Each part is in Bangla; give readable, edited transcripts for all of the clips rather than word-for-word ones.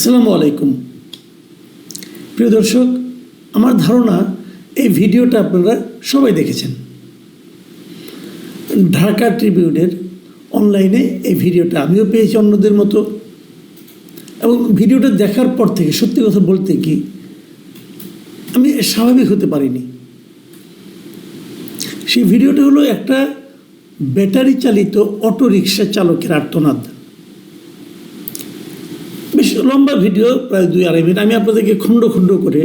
আসসালামু আলাইকুম প্রিয় দর্শক, আমার ধারণা এই ভিডিওটা আপনারা সবাই দেখেছেন। ঢাকা ট্রিবিউনের অনলাইনে এই ভিডিওটা আমিও পেয়েছি অন্যদের মতো, এবং ভিডিওটা দেখার পর থেকে সত্যি কথা বলতে কি আমি স্বাভাবিক হতে পারিনি। সেই ভিডিওটা হলো একটা ব্যাটারি চালিত অটো রিক্সা চালকের আর্তনাদ। বেশ লম্বা ভিডিও, প্রায় 2-2.5 মিনিট। আমি আপনাদেরকে খণ্ড খণ্ড করে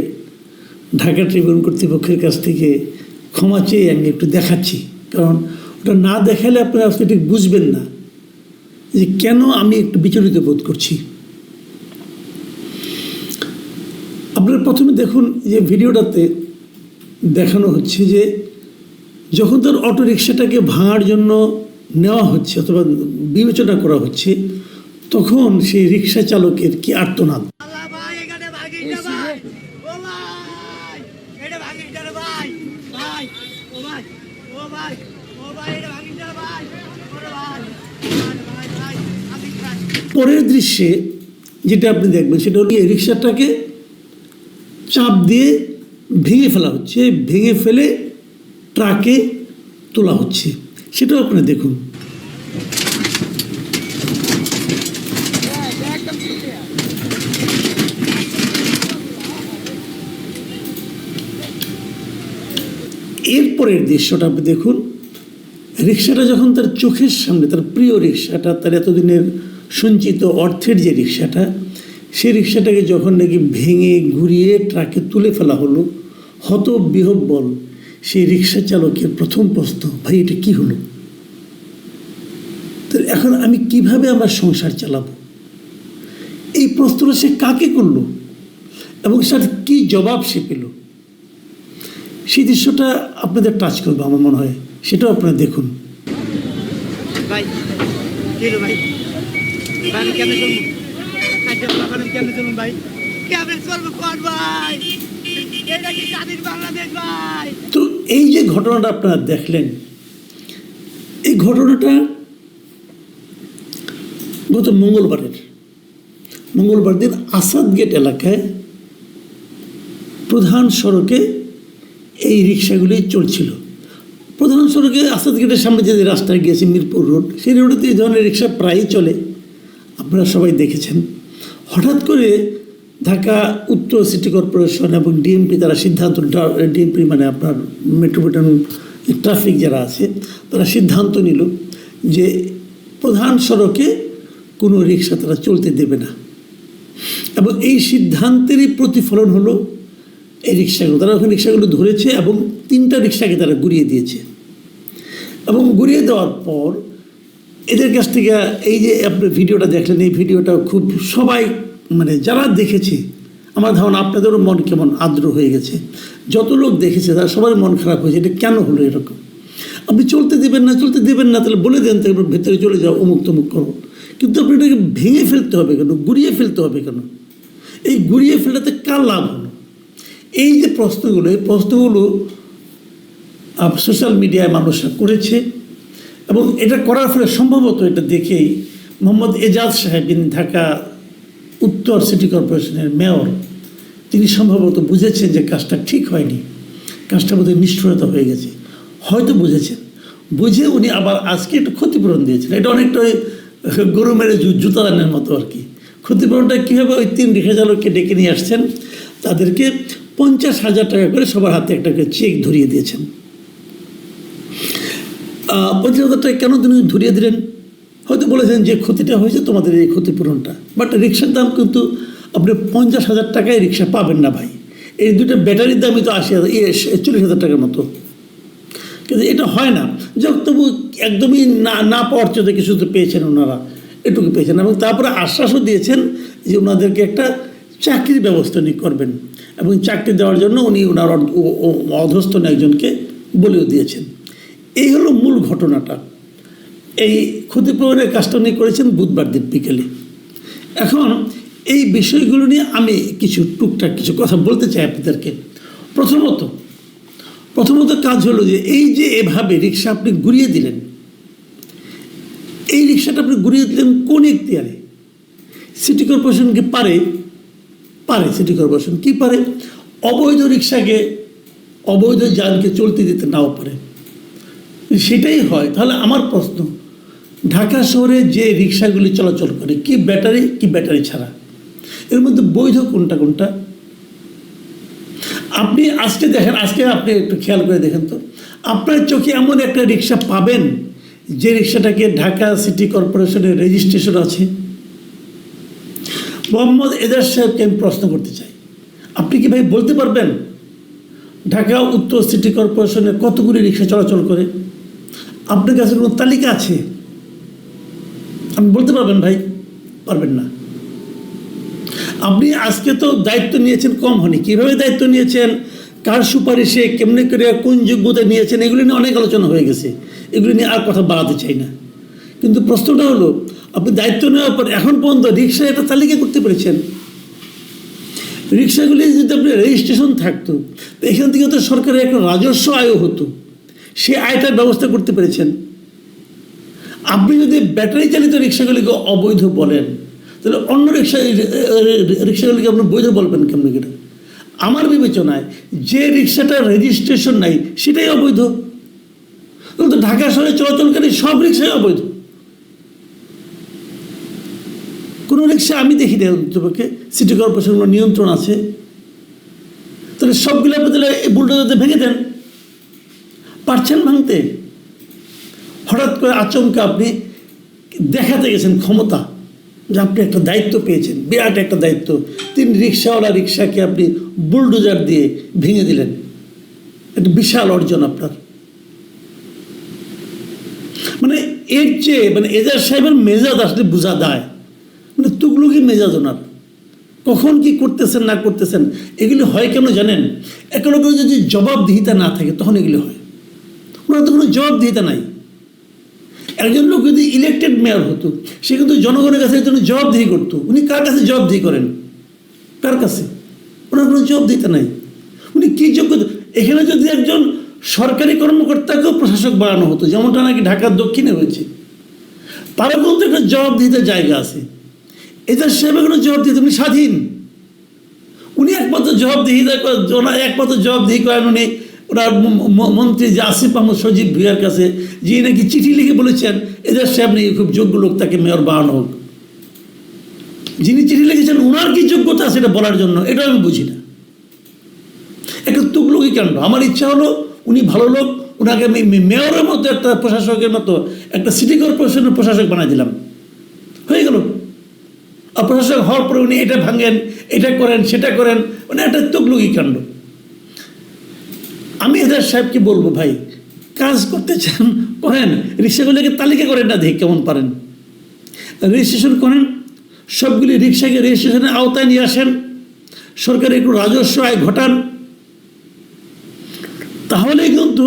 ঢাকা ট্রিবিউন কর্তৃপক্ষের কাছ থেকে ক্ষমা চেয়ে আমি একটু দেখাচ্ছি, কারণ ওটা না দেখালে আপনারা আসলে ঠিক বুঝবেন না যে কেন আমি একটু বিচলিত বোধ করছি। আপনারা প্রথমে দেখুন যে ভিডিওটাতে দেখানো হচ্ছে যে যখন তার অটো রিক্সাটাকে ভাঙার জন্য নেওয়া হচ্ছে অথবা বিবেচনা করা হচ্ছে, তখন সেই রিক্সা চালকের কি আর্তনাদ। পরের দৃশ্যে যেটা আপনি দেখবেন সেটা হলো এই রিক্সাটাকে চাপ দিয়ে ভেঙে ফেলা হচ্ছে, ভেঙে ফেলে ট্রাকে তোলা হচ্ছে, সেটাও আপনি দেখুন। এরপরের দৃশ্যটা আপনি দেখুন, রিক্সাটা যখন তার চোখের সামনে, তার প্রিয় রিক্সাটা, তার এতদিনের সঞ্চিত অর্থের যে রিক্সাটা, সেই রিক্সাটাকে যখন নাকি ভেঙে ঘুরিয়ে ট্রাকে তুলে ফেলা হলো, হতবিহ্বল সেই রিক্সা চালকের প্রথম প্রশ্ন, ভাই এটা কী হলো? তো এখন আমি কিভাবে আমার সংসার চালাবো? এই প্রশ্নটা সে কাকে করলো এবং তার কী জবাব সে পেল, সেই দৃশ্যটা আপনাদের টাচ করবে আমার মনে হয়, সেটাও আপনারা দেখুন। তো এই যে ঘটনাটা আপনারা দেখলেন, এই ঘটনাটা গত মঙ্গলবার দিন আসাদ গেট এলাকায় প্রধান সড়কে এই রিক্সাগুলি চলছিল। প্রধান সড়কে আসাদ গেটের সামনে যে রাস্তায় গিয়েছে মিরপুর রোড, সেই রোডেতে এই ধরনের রিক্সা প্রায়ই চলে, আপনারা সবাই দেখেছেন। হঠাৎ করে ঢাকা উত্তর সিটি কর্পোরেশন এবং ডিএমপি তারা সিদ্ধান্ত, ডিএমপি মানে আপনার মেট্রোপলিটন ট্রাফিক যারা আছে, তারা সিদ্ধান্ত নিল যে প্রধান সড়কে কোনো রিক্সা তারা চলতে দেবে না, এবং এই সিদ্ধান্তেরই প্রতিফলন হলো এই রিক্সাগুলো। তারা ওখানে রিক্সাগুলো ধরেছে এবং 3টা রিক্সাকে তারা ঘুরিয়ে দিয়েছে, এবং ঘুরিয়ে দেওয়ার পর এদের কাছ থেকে এই যে আপনি ভিডিওটা দেখলেন, এই ভিডিওটা খুব সবাই মানে যারা দেখেছে, আমার ধারণা আপনাদেরও মন কেমন আর্দ্র হয়ে গেছে। যত লোক দেখেছে তারা সবার মন খারাপ হয়েছে, এটা কেন হলো এরকম? আপনি চলতে দেবেন না, তাহলে বলে দেন তো ভেতরে চলে যাও, অমুক তমুক করো। কিন্তু আপনি এটাকে ভেঙে ফেলতে হবে কেন, ঘুরিয়ে ফেলতে হবে কেন? এই ঘুরিয়ে ফেলাতে কার লাভ হলো? এই যে প্রশ্নগুলো, এই প্রশ্নগুলো সোশ্যাল মিডিয়ায় মানুষরা করেছে, এবং এটা করার ফলে সম্ভবত এটা দেখেই মোহাম্মদ এজাজ সাহেব, যিনি ঢাকা উত্তর সিটি কর্পোরেশনের মেয়র, তিনি সম্ভবত বুঝেছেন যে কাজটা ঠিক হয়নি, কাজটা বোধহয় নিষ্ঠুরতা হয়ে গেছে, হয়তো বুঝেছেন। বুঝে উনি আবার আজকে একটু ক্ষতিপূরণ দিয়েছেন। এটা অনেকটা ওই গরু মেরে জুতা দানের মতো আর কি। ক্ষতিপূরণটা কীভাবে, ওই 3 রিক্সা চালককে ডেকে নিয়ে আসছেন, তাদেরকে 50,000 টাকা করে সবার হাতে একটা চেক ধরিয়ে দিয়েছেন। 50,000 টাকা কেন তিনি ধরিয়ে দিলেন? হয়তো বলেছেন যে ক্ষতিটা হয়েছে তোমাদের এই ক্ষতিপূরণটা, বাট রিক্সার দাম কিন্তু আপনি 50,000 টাকায় রিক্সা পাবেন না ভাই। এই 2টা ব্যাটারির দামই তো 40,000 টাকার মতো, কিন্তু এটা হয় না। যখন তবু একদমই না পাওয়ার চেয়ে কিছু তো পেয়েছেন ওনারা, এটুকু পেয়েছেন, এবং তারপরে আশ্বাসও দিয়েছেন যে ওনাদেরকে একটা চাকরির ব্যবস্থা উনি করবেন, এবং চাকরি দেওয়ার জন্য উনি ওনার অধস্তন একজনকে বলেও দিয়েছেন। এই হলো মূল ঘটনাটা। এই ক্ষতিপূরণের কাজটা উনি করেছেন বুধবার দিন বিকেলে। এখন এই বিষয়গুলো নিয়ে আমি টুকটাক কিছু কথা বলতে চাই আপনাদেরকে। প্রথমত কাজ হলো যে এই যে এভাবে রিক্সা আপনি ঘুরিয়ে দিলেন, এই রিক্সাটা আপনি ঘুরিয়ে দিলেন কোন এখতিয়ারে? সিটি কর্পোরেশন কি পারে পারে সিটি কর্পোরেশন, কি পারে? অবৈধ রিক্সাকে, অবৈধ যানকে চলতে দিতে নাও পারে। সেটাই হয়। তাহলে আমার প্রশ্ন, ঢাকা শহরে যে রিক্সাগুলি চলাচল করে, কি ব্যাটারি ছাড়া, এর মধ্যে বৈধ কোনটা কোনটা? আপনি আজকে দেখেন, আজকে আপনি একটু খেয়াল করে দেখেন তো, আপনার চোখে এমন একটা রিক্সা পাবেন যে রিক্সাটাকে ঢাকা সিটি কর্পোরেশনের রেজিস্ট্রেশন আছে? মোহাম্মদ এজাজ সাহেবকে আমি প্রশ্ন করতে চাই, আপনি কি ভাই বলতে পারবেন ঢাকা উত্তর সিটি কর্পোরেশনে কতগুলি রিক্সা চলাচল করে? আপনার কাছে কোনো তালিকা আছে? আপনি বলতে পারবেন ভাই? পারবেন না। আপনি আজকে তো দায়িত্ব নিয়েছেন কম হয়নি, কীভাবে দায়িত্ব নিয়েছেন, কার সুপারিশে, কেমনে করে, কোন যোগ্যতা নিয়েছেন, এগুলি নিয়ে অনেক আলোচনা হয়ে গেছে, এগুলি নিয়ে আর কথা বাড়াতে চাই না। কিন্তু প্রশ্নটা হলো, আপনি দায়িত্ব নেওয়ার পর এখন পর্যন্ত রিক্সা একটা তালিকা করতে পেরেছেন? রিক্সাগুলি যদি আপনি রেজিস্ট্রেশন থাকতো, তো এখান থেকে তো সরকারের একটা রাজস্ব আয়ও হতো, সে আয়টার ব্যবস্থা করতে পেরেছেন? আপনি যদি ব্যাটারি চালিত রিক্সাগুলিকে অবৈধ বলেন, তাহলে অন্য রিক্সাগুলিকে আপনি বৈধ বলবেন কেমনি করে? আমার বিবেচনায় যে রিক্সাটার রেজিস্ট্রেশন নাই সেটাই অবৈধ। কিন্তু ঢাকা শহরে চলাচলকারী সব রিক্সাই অবৈধ। কোনো রিক্সা আমি দেখি না তোমাকে সিটি কর্পোরেশনের নিয়ন্ত্রণ আছে। তাহলে সবগুলো বদলে বুলডোজারতে ভেঙে দেন। পারছেন ভাঙতে? হঠাৎ করে আচমকা আপনি দেখাতে গেছেন ক্ষমতা, যে আপনি একটা দায়িত্ব পেয়েছেন, বিরাট একটা দায়িত্ব, 3 রিক্সাওয়ালা রিক্সাকে আপনি বুলডোজার দিয়ে ভেঙে দিলেন। একটা বিশাল অর্জন আপনার। মানে এর চেয়ে এজাজ সাহেবের মেজাজ আসলে বোঝা দেয়, তুগলুকি মেজাজ ওনার। কখন কি করতেছেন না করতেছেন এগুলি হয় কেন জানেন? এগুলোকে যদি জবাবদিহিতা না থাকে তখন এগুলি হয়। ওনার তো কোনো জবাবদিহিতা নাই। একজন লোক যদি ইলেকটেড মেয়র হতো, সে কিন্তু জনগণের কাছে জন্য জবাবদিহি করতো। উনি কার কাছে জবাবদিহি করেন? কার কাছে? ওনার কোনো জবাবদিহিতা নাই। উনি কী যোগ্যতা? এখানে যদি একজন সরকারি কর্মকর্তাকেও প্রশাসক বানানো হতো, যেমনটা নাকি ঢাকার দক্ষিণে হয়েছে, তারও কিন্তু একটা জবাবদিহিতার জায়গা আছে। এজাজ সাহেবের কোনো জবাবদিহিতা, উনি স্বাধীন। উনি একমাত্র জবাবদিহিতা একমাত্র জবাবদিহি করেন উনি ওনার মন্ত্রী যে আসিফ আহমদ সজীব ভুঁইয়ার কাছে, যিনি নাকি চিঠি লিখে বলেছেন এজাজ সাহেব নাকি খুব যোগ্য লোক, তাকে মেয়র বানানো হোক। যিনি চিঠি লিখেছেন ওনার কি যোগ্যতা সেটা বলার জন্য, এটা আমি বুঝি না। একটা তুগলকি কাণ্ড। আমার ইচ্ছা হলো উনি ভালো লোক, ওনাকে আমি মেয়রের মতো, একটা প্রশাসকের মতো, একটা সিটি কর্পোরেশনের প্রশাসক বানাই দিলাম, হয়ে গেল। আর প্রশাসক হওয়ার পরে উনি এটা ভাঙেন, এটা করেন, সেটা করেন, একটা তুগলকি কাণ্ড। আমি এজাজ সাহেবকে বলবো, ভাই কাজ করতে চান করেন, রিক্সাগুলিকে তালিকা করেন না, দেখে কেমন পারেন রেজিস্ট্রেশন করেন, সবগুলি রিক্সাকে রেজিস্ট্রেশনের আওতায় নিয়ে আসেন, সরকারের একটু রাজস্ব আয় ঘটান, তাহলে কিন্তু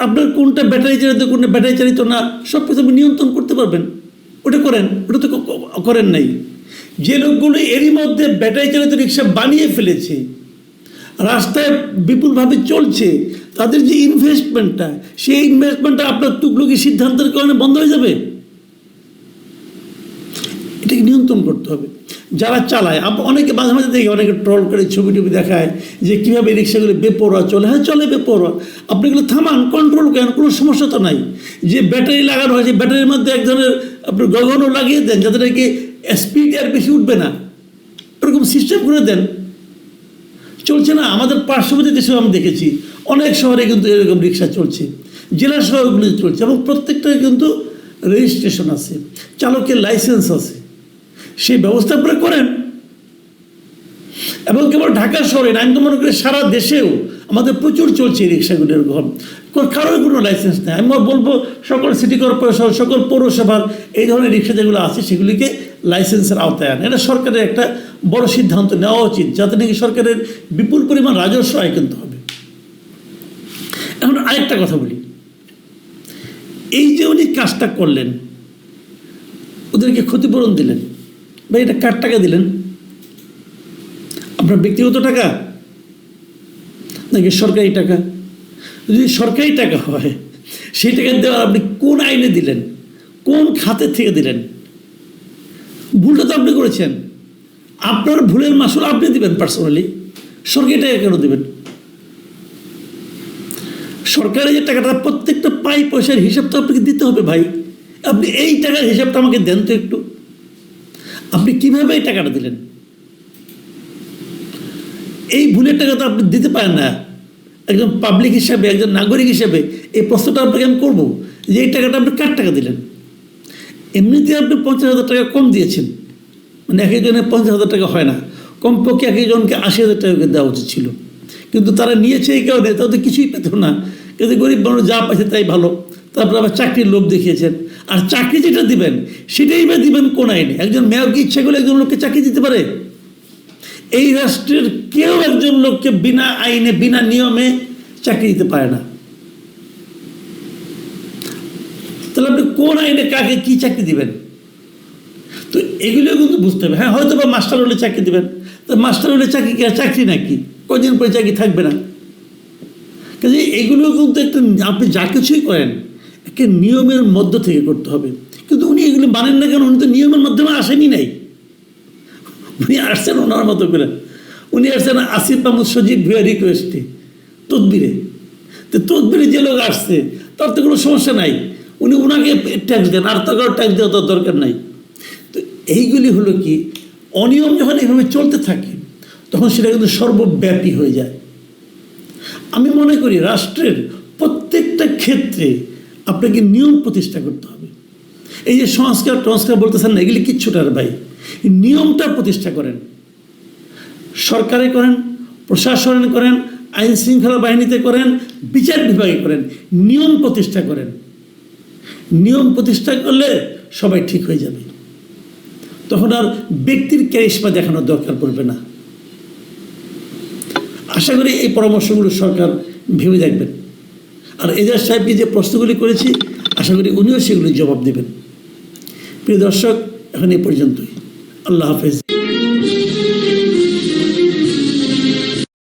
আপনার কোনটা ব্যাটারি চালিত কোনটা ব্যাটারি চালিত না সব কিছু আপনি নিয়ন্ত্রণ করতে পারবেন। ওটা করেন, ওটা তো করেন নাই। যে লোকগুলো এরই মধ্যে ব্যাটারি চালিত রিক্সা বানিয়ে ফেলেছে, রাস্তায় বিপুলভাবে চলছে, তাদের যে ইনভেস্টমেন্টটা, সেই ইনভেস্টমেন্টটা আপনার তুগলকি সিদ্ধান্তের কারণে বন্ধ হয়ে যাবে। এটাকে নিয়ন্ত্রণ করতে হবে। যারা চালায়, অনেকে মাঝে মাঝে দেখি, অনেকে ট্রল করে ছবি টবি দেখায় যে কীভাবে রিক্সাগুলো বেপরোয়া চলে। হ্যাঁ, চলে বেপরোয়া, আপনি এগুলো থামান, কন্ট্রোল করেন, কোনো সমস্যা তো নাই। যে ব্যাটারি লাগানো হয়, সেই ব্যাটারির মধ্যে এক ধরনের আপনি গগনও লাগিয়ে দেন, যাতে নাকি স্পিড আর বেশি উঠবে না, এরকম সিস্টেম করে দেন। চলছে না? আমাদের পার্শ্ববর্তী দেশেও আমি দেখেছি অনেক শহরে কিন্তু এরকম রিক্সা চলছে, জেলা শহরগুলিতে চলছে, এবং প্রত্যেকটাই কিন্তু রেজিস্ট্রেশন আছে, চালকের লাইসেন্স আছে। সেই ব্যবস্থা আপনারা করেন। এবং কেবল ঢাকা শহরে না, আমি তো মনে করি সারা দেশেও আমাদের প্রচুর চলছে এই রিক্সাগুলো। এরকম কারোর কোনো লাইসেন্স নেই। আমি বলবো সকল সিটি কর্পোরেশন, সকল পৌরসভার এই ধরনের রিক্সা যেগুলো আছে সেগুলিকে লাইসেন্সের আওতায় আনে। এটা সরকারের একটা বড় সিদ্ধান্ত নেওয়া উচিত, যাতে নাকি সরকারের বিপুল পরিমাণ রাজস্ব আয় কিনতে হবে। এখন আরেকটা কথা বলি, এই যে উনি কাজটা করলেন, ওদেরকে ক্ষতিপূরণ দিলেন, ভাই এটা কার টাকা দিলেন? আপনার ব্যক্তিগত টাকা নাকি সরকারি টাকা? যদি সরকারি টাকা হয়, সেই টাকা দেওয়ার আপনি কোন আইনে দিলেন, কোন খাতের থেকে দিলেন? ভুলটা তো আপনি করেছেন। আপনার ভুলের মাসুল আপনি দিবেন পার্সোনালি, সরকারি টাকা কেন দেবেন? সরকারের যে টাকাটা প্রত্যেকটা পাই পয়সার হিসাব তো আপনাকে দিতে হবে ভাই। আপনি এই টাকার হিসাবটা আমাকে দেন তো একটু, আপনি কিভাবে এই টাকাটা দিলেন? এই ভুলের টাকা তো আপনি দিতে পারেন না। একজন পাবলিক হিসাবে, একজন নাগরিক হিসাবে এই প্রশ্নটা আপনাকে আমি করবো যে এই টাকাটা আপনি কার টাকা দিলেন? এমনিতে আপনি 50,000 টাকা কম দিয়েছেন, মানে এক একজনের 50,000 টাকা হয় না, কমপক্ষে এক একজনকে 80,000 টাকা দেওয়া উচিত ছিল, কিন্তু তারা নিয়েছে এই কারণে তাদের কিছুই পেত না, কিন্তু গরিব মানুষ যা পাইছে তাই ভালো। তারপর আবার চাকরির লোভ দেখিয়েছেন, আর চাকরি যেটা দিবেন সেটাই বা দিবেন কোন আইনে? একজন মেয়রকে ইচ্ছা করলে একজন লোককে চাকরি দিতে পারে? এই রাষ্ট্রের কেউ একজন লোককে বিনা আইনে বিনা নিয়মে চাকরি দিতে পারে না। তাহলে আপনি কোন আইনে কাকে কি চাকরি দিবেন? তো এগুলো কিন্তু বুঝতে হবে। হ্যাঁ, হয়তো বা মাস্টার হলে চাকরি দিবেন, তো মাস্টার হলে চাকরি কি আর চাকরি নাকি? কদিন পরে চাকরি থাকবে না। কাজে এগুলো কিন্তু একটা, আপনি যা কিছুই করেন একটা নিয়মের মধ্য থেকে করতে হবে। কিন্তু উনি এগুলো মানেন না কেন? উনি তো নিয়মের মাধ্যমে আসেনি নাই, উনি আসছেন ওনার মতো করে। উনি আসছেন আসিফ মাহমুদ সজীব ভুয়া রিকোয়েস্টে, তদবিরে। তো তদবিরে যে লোক আসছে তার তো কোনো সমস্যা নাই, উনি ওনাকে ট্যাক্স দেন, আর তো কারো ট্যাক্স দেওয়া তার দরকার নাই। তো এইগুলি হলো কি, অনিয়ম যখন এভাবে চলতে থাকে তখন সেটা কিন্তু সর্বব্যাপী হয়ে যায়। আমি মনে করি রাষ্ট্রের প্রত্যেকটা ক্ষেত্রে আপনাকে নিয়ম প্রতিষ্ঠা করতে হবে। এই যে সংস্কার বলতেছেন না, এগুলি কিচ্ছুটার ভাই, নিয়মটা প্রতিষ্ঠা করেন। সরকারে করেন, প্রশাসনে করেন, আইন শৃঙ্খলা বাহিনীতে করেন, বিচার বিভাগে করেন, নিয়ম প্রতিষ্ঠা করেন। নিয়ম প্রতিষ্ঠা করলে সবাই ঠিক হয়ে যাবে, তখন আর ব্যক্তির ক্যারিশমা দেখানোর দরকার পড়বে না। আশা করি এই পরামর্শগুলো সরকার ভেবে দেখবেন। আর এজাজ সাহেবকে যে প্রশ্নগুলি করেছি আশা করি উনিও সেগুলি জবাব দেবেন। প্রিয় দর্শক, এখন এই পর্যন্তই। আল্লাহ হাফেজ।